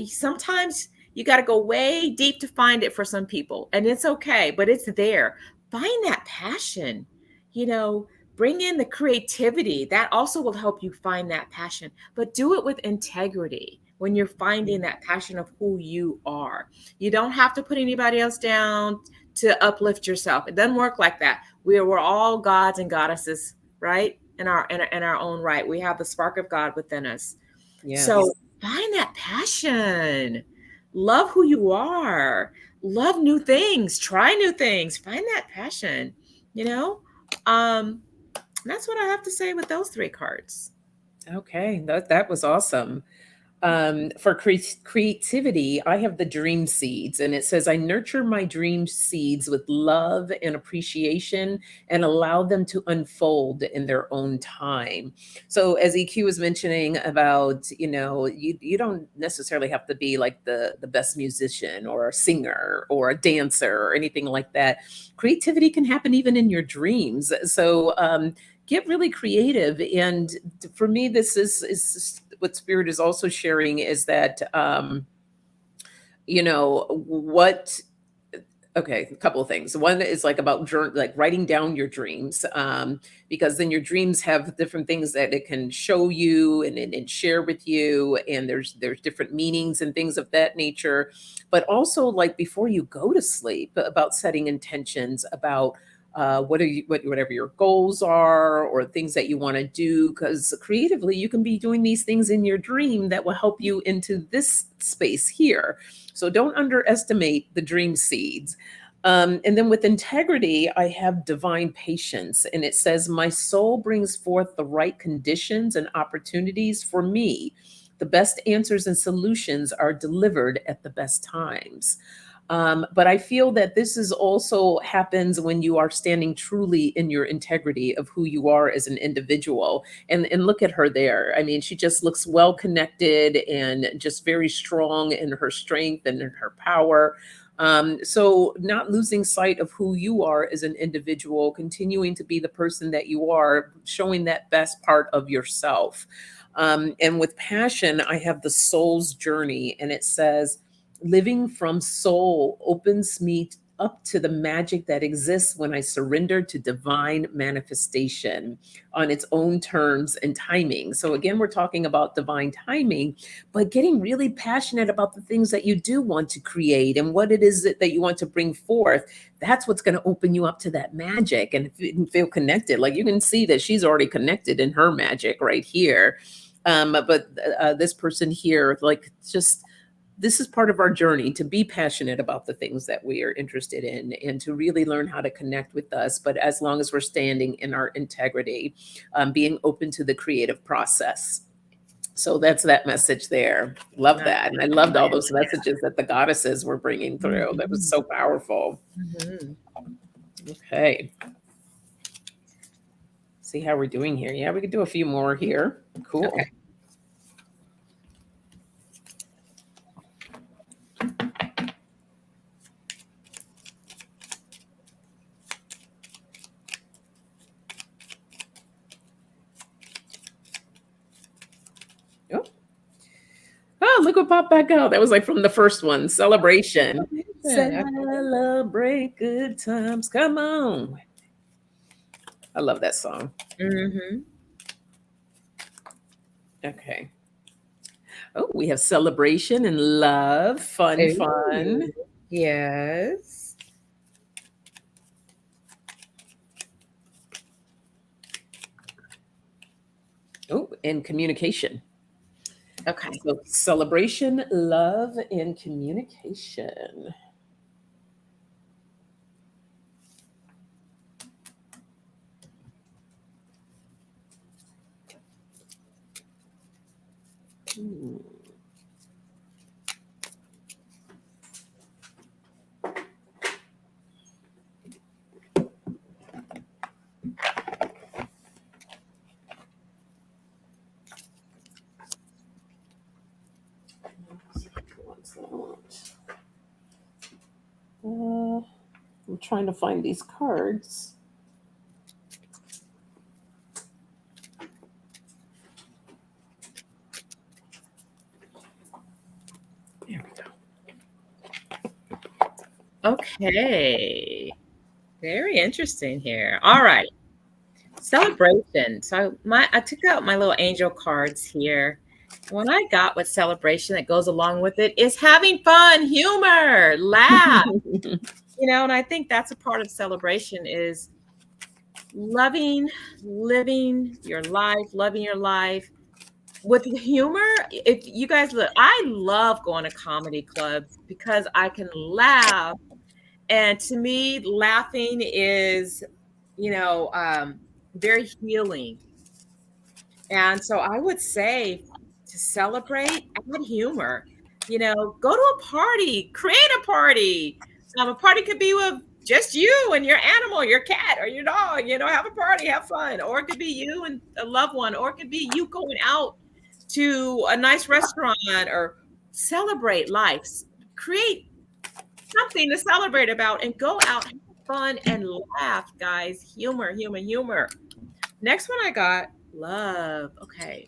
sometimes you got to go way deep to find it for some people, and it's okay, but it's there. Find that passion, you know, bring in the creativity. That also will help you find that passion, but do it with integrity when you're finding that passion of who you are. You don't have to put anybody else down to uplift yourself. It doesn't work like that. We're all gods and goddesses, right? In our own right. We have the spark of God within us. So Yes. find that passion. Love who you are. Love new things. Try new things. Find that passion. You know? That's what I have to say with those three cards. Okay, that was awesome. For creativity, I have the dream seeds, and it says, I nurture my dream seeds with love and appreciation and allow them to unfold in their own time. So, as EQ was mentioning about, you don't necessarily have to be like the best musician or a singer or a dancer or anything like that. Creativity can happen even in your dreams. So, get really creative. And for me, this is what Spirit is also sharing is that, what okay, a couple of things. One is like about like writing down your dreams, because then your dreams have different things that it can show you and share with you, and there's different meanings and things of that nature. But also, like before you go to sleep, about setting intentions about whatever your goals are or things that you want to do, because creatively you can be doing these things in your dream that will help you into this space here. So don't underestimate the dream seeds. And then with integrity, I have divine patience. And it says, my soul brings forth the right conditions and opportunities for me. The best answers and solutions are delivered at the best times. But I feel that this is also happens when you are standing truly in your integrity of who you are as an individual. And look at her there. I mean, she just looks well connected and just very strong in her strength and in her power. So not losing sight of who you are as an individual, continuing to be the person that you are, showing that best part of yourself. And with passion, I have the soul's journey, and it says, living from soul opens me up to the magic that exists when I surrender to divine manifestation on its own terms and timing. So, again, we're talking about divine timing, but getting really passionate about the things that you do want to create and what it is that you want to bring forth. That's what's going to open you up to that magic and feel connected. Like you can see that she's already connected in her magic right here. But this person here, like, just this is part of our journey to be passionate about the things that we are interested in and to really learn how to connect with us. But as long as we're standing in our integrity, being open to the creative process. So that's that message there. Love that. And I loved all those messages that the goddesses were bringing through. That was so powerful. Mhm. Okay. See how we're doing here. Yeah, we could do a few more here. Cool. Okay. Oh. Oh, look what popped back out. That was like from the first one. Celebration. Okay. Celebrate good times. Come on. I love that song. Mhm. Okay. Oh, we have celebration and love. Fun, fun. Ooh, yes. Oh, and communication. Okay. So celebration, love, and communication. Hmm. I'm trying to find these cards. There we go. Okay. Very interesting here. All right. Celebration. So I took out my little angel cards here. What I got with celebration that goes along with it is having fun, humor, laugh. And I think that's a part of celebration is loving, living loving your life with humor. If you guys look, I love going to comedy clubs because I can laugh. And to me, laughing is, you know, um, very healing. And so I would say to celebrate, add humor. Go to a party, create a party. A party could be with just you and your animal, your cat or your dog. Have a party, have fun. Or it could be you and a loved one, or it could be you going out to a nice restaurant or celebrate life. Create something to celebrate about and go out, have fun and laugh, guys. Humor, humor, humor. Next one I got love. Okay.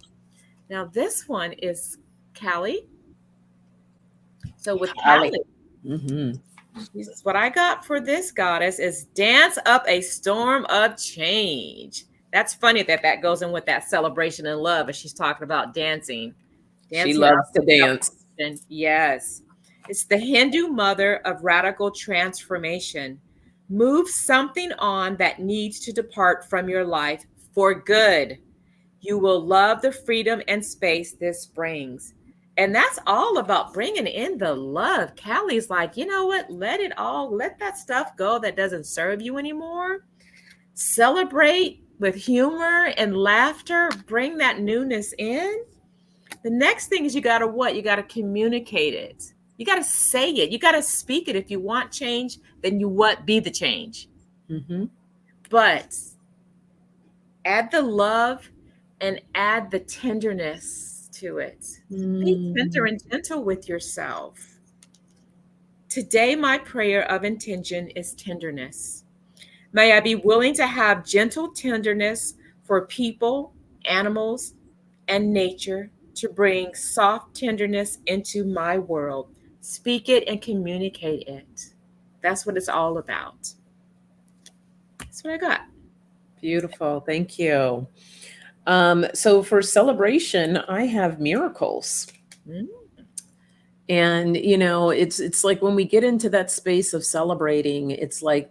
Now this one is Callie. So with Callie. Callie, Mm-hmm. what I got for this goddess is dance up a storm of change. That's funny that goes in with that celebration and love, as she's talking about dancing. She Dancing out loves to dance. celebration. Yes. It's the Hindu mother of radical transformation. Move something on that needs to depart from your life for good. You will love the freedom and space this brings. And that's all about bringing in the love. Callie's like, you know what? Let that stuff go that doesn't serve you anymore. Celebrate with humor and laughter. Bring that newness in. The next thing is you got to what? You got to communicate it. You got to say it. You got to speak it. If you want change, then you what? Be the change. Mm-hmm. But add the love and add the tenderness to it. Be tender and gentle with yourself. Today, my prayer of intention is tenderness. May I be willing to have gentle tenderness for people, animals, and nature to bring soft tenderness into my world. Speak it and communicate it. That's what it's all about. That's what I got. Beautiful. Thank you. So for celebration, I have miracles. Mm. And it's like when we get into that space of celebrating, it's like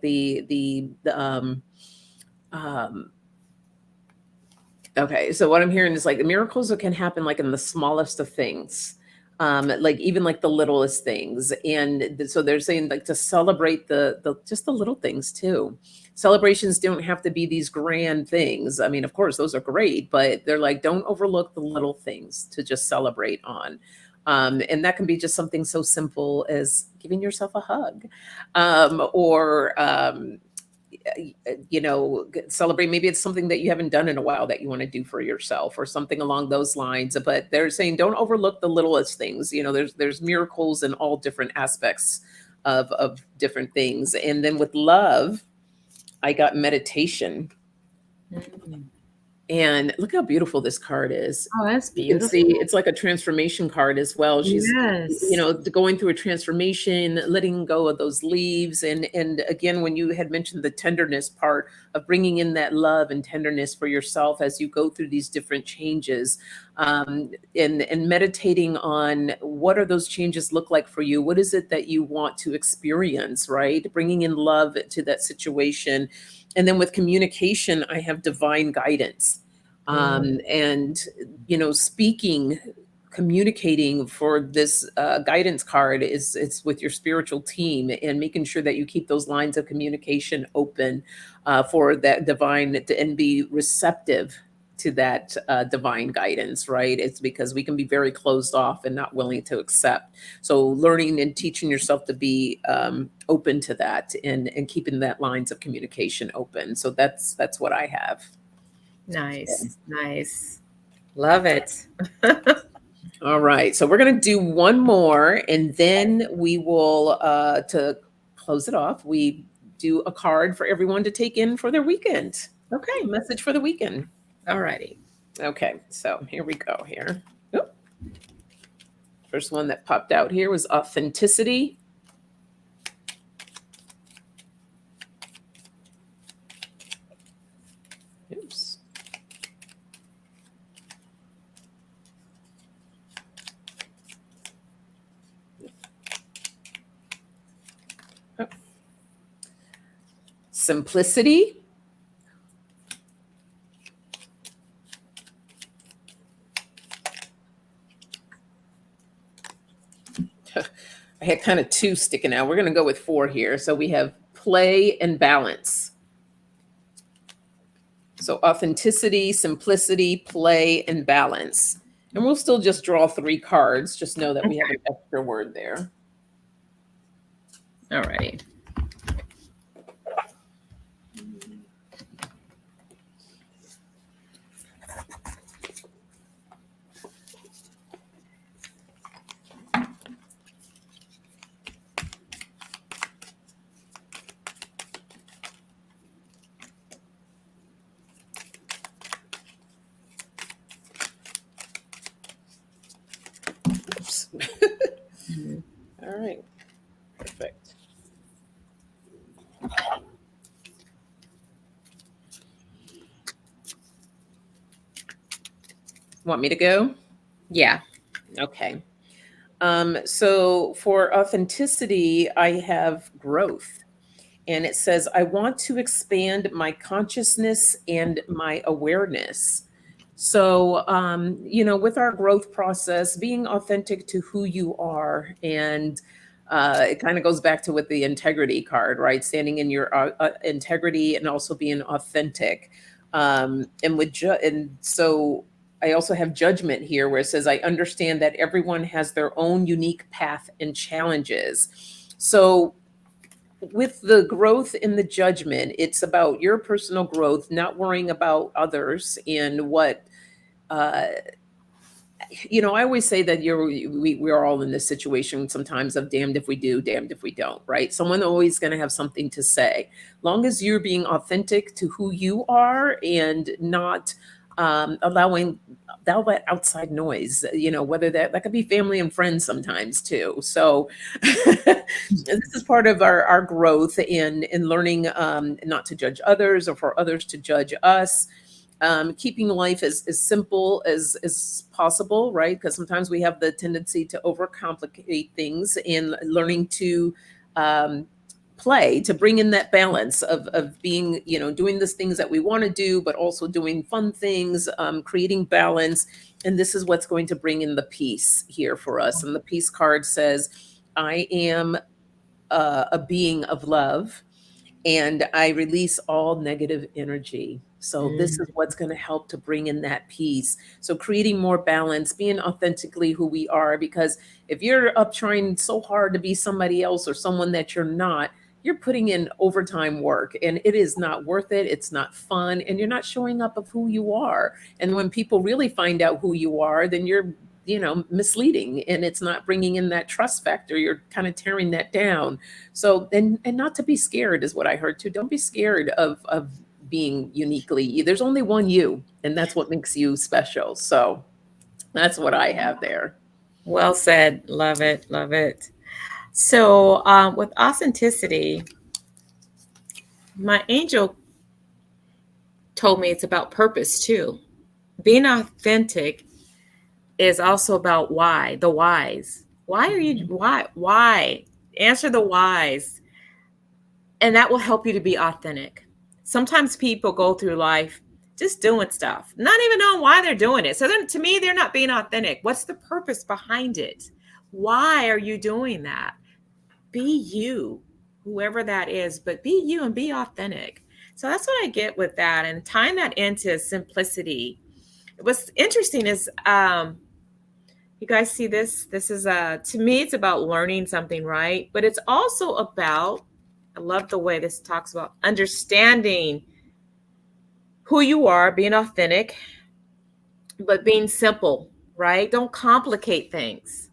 okay, so what I'm hearing is like the miracles that can happen like in the smallest of things, like even like the littlest things. And so they're saying like to celebrate the just the little things too. Celebrations don't have to be these grand things. I mean, of course, those are great, but they're like don't overlook the little things to just celebrate on. And that can be just something so simple as giving yourself a hug, or celebrate. Maybe it's something that you haven't done in a while that you want to do for yourself or something along those lines. But they're saying don't overlook the littlest things. There's miracles in all different aspects of different things. And then with love, I got meditation. Mm. And look how beautiful this card is. Oh, that's You can beautiful. see it's like a transformation card as well. She's, Yes. going through a transformation, letting go of those leaves. And again, when you had mentioned the tenderness part of bringing in that love and tenderness for yourself as you go through these different changes, and meditating on what are those changes look like for you? What is it that you want to experience, right? Bringing in love to that situation. And then with communication, I have divine guidance. And, speaking, communicating for this guidance card is it's with your spiritual team and making sure that you keep those lines of communication open for that divine and be receptive to that divine guidance, right? It's because we can be very closed off and not willing to accept. So learning and teaching yourself to be open to that and keeping that lines of communication open. So that's what I have. Nice. Nice. Love it. All right. So we're going to do one more and then we will, to close it off, we do a card for everyone to take in for their weekend. Okay. A message for the weekend. All righty. Okay, so here we go here. Oop. First one that popped out here was authenticity. Oops. Oh. Simplicity. I had kind of two sticking out. We're going to go with four here. So we have play and balance. So authenticity, simplicity, play, and balance. And we'll still just draw 3 cards. Just know that we have an extra word there. All righty. Oops. All right. Perfect. Want me to go? Yeah. Okay. So for authenticity, I have growth. And it says, I want to expand my consciousness and my awareness. So, with our growth process, being authentic to who you are, and it kind of goes back to with the integrity card, right? Standing in your integrity and also being authentic. And so I also have judgment here where it says, I understand that everyone has their own unique path and challenges. So with the growth in the judgment, it's about your personal growth, not worrying about others and what uh, I always say that we're all in this situation sometimes of damned if we do, damned if we don't, right? Someone always going to have something to say. Long as you're being authentic to who you are and not allowing all that outside noise, whether that could be family and friends sometimes too. So this is part of our growth in learning not to judge others or for others to judge us. Keeping life as simple as possible, right? Because sometimes we have the tendency to overcomplicate things, and learning to play, to bring in that balance of being, doing the things that we want to do, but also doing fun things, creating balance. And this is what's going to bring in the peace here for us. And the peace card says, I am a being of love, and I release all negative energy. So this is what's going to help to bring in that peace. So creating more balance, being authentically who we are, because if you're up trying so hard to be somebody else or someone that you're not, you're putting in overtime work, and it is not worth it. It's not fun, and you're not showing up of who you are. And when people really find out who you are, then you're misleading, and it's not bringing in that trust factor. You're kind of tearing that down. So, and not to be scared is what I heard too. Don't be scared of being uniquely you. There's only one you, and that's what makes you special. So that's what I have there. Well said. Love it. Love it. So with authenticity, my angel told me it's about purpose too. Being authentic is also about why, the whys. Why are you, why? Answer the whys. And that will help you to be authentic. Sometimes people go through life just doing stuff, not even knowing why they're doing it. So then, to me, they're not being authentic. What's the purpose behind it? Why are you doing that? Be you, whoever that is, but be you and be authentic. So that's what I get with that. And tying that into simplicity. What's interesting is, you guys see this? This is, to me, it's about learning something, right? But it's also about, I love the way this talks about understanding who you are, being authentic, but being simple, right? Don't complicate things.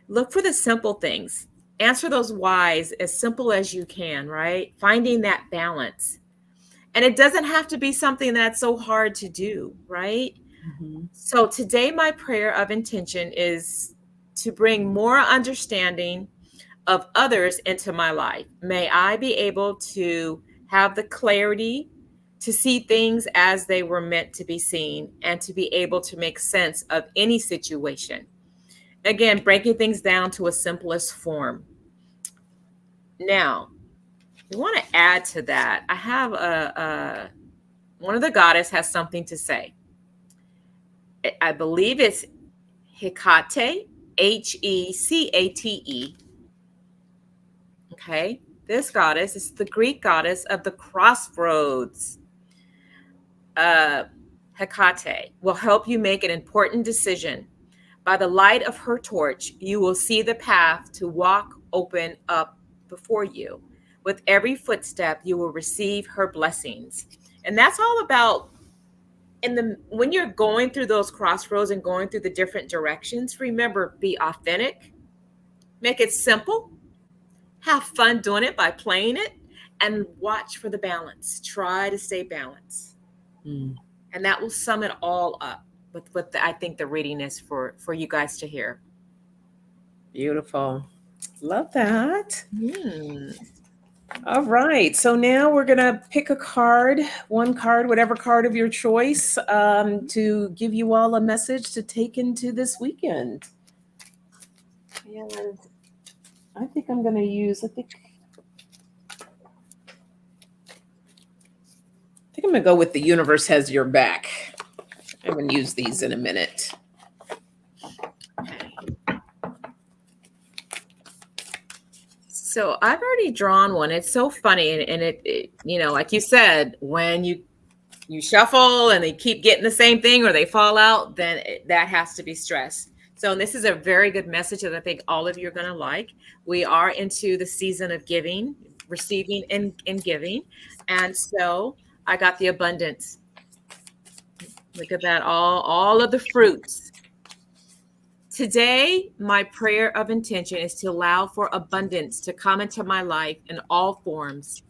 Look for the simple things. Answer those whys as simple as you can, right? Finding that balance. And it doesn't have to be something that's so hard to do, right? Mhm. So today, my prayer of intention is to bring more understanding of others into my life. May I be able to have the clarity to see things as they were meant to be seen and to be able to make sense of any situation. Again, breaking things down to a simplest form. Now, we want to add to that. I have a one of the goddess has something to say. I believe it's Hecate, Hecate. Okay. This goddess is the Greek goddess of the crossroads. Uh, Hecate will help you make an important decision. By the light of her torch, you will see the path to walk open up before you. With every footstep, you will receive her blessings. And that's all about in the when you're going through those crossroads and going through the different directions, remember, be authentic, make it simple, have fun doing it by playing it, and watch for the balance. Try to stay balanced. Mm. And that will sum it all up with what I think the reading is for you guys to hear. Beautiful. Love that. Hmm. All right. So now we're going to pick a card, one card, whatever card of your choice, to give you all a message to take into this weekend. And I think I'm going to use, I think I'm going to go with the universe has your back. I'm going to use these in a minute. So I've already drawn one. It's so funny, and it like you said, when you shuffle and they keep getting the same thing or they fall out, then that has to be stressed. So this is a very good message that I think all of you are going to like. We are into the season of giving, receiving, and giving, and so I got the abundance. Look at that, all of the fruits. Today, my prayer of intention is to allow for abundance to come into my life in all forms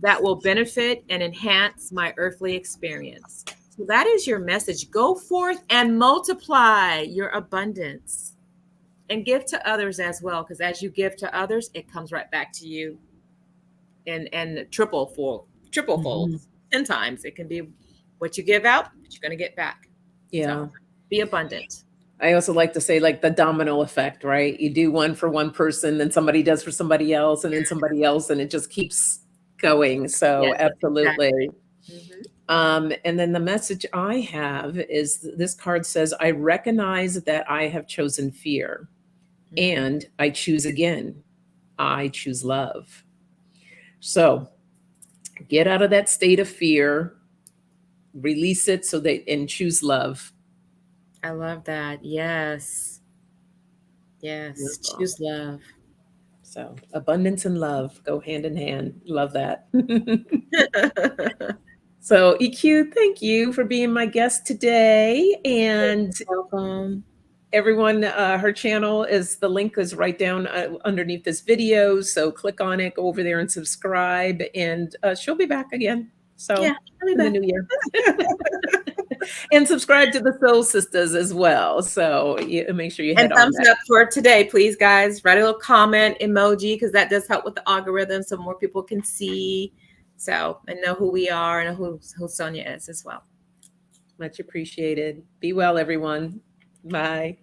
that will benefit and enhance my earthly experience. So that is your message. Go forth and multiply your abundance and give to others as well, because as you give to others, it comes right back to you and triple fold, Mhm. 10 times. It can be what you give out, but you're going to get back. Yeah. So be abundant. I also like to say, like, the domino effect, right? You do one for one person, then somebody does for somebody else, and then somebody else, and it just keeps going. So Yes, absolutely. exactly. Mhm. And then the message I have is this card says, I recognize that I have chosen fear Mhm. and I choose again. I choose love. So get out of that state of fear, release it so that, and choose love. I love that. Yes. Yes. Beautiful. Choose love. So abundance and love go hand in hand. Love that. So EQ, thank you for being my guest today. And Welcome. everyone, her channel is, the link is right down underneath this video. So click on it, go over there and subscribe, and she'll be back again. Yeah, So I'll be in the back. new year. And subscribe to the Soul Sisters as well. So you make sure you And hit on thumbs that. up for today, please, guys. Write a little comment emoji because that does help with the algorithm so more people can see. So and know who we are and who Sonia is as well. Much appreciated. Be well, everyone. Bye.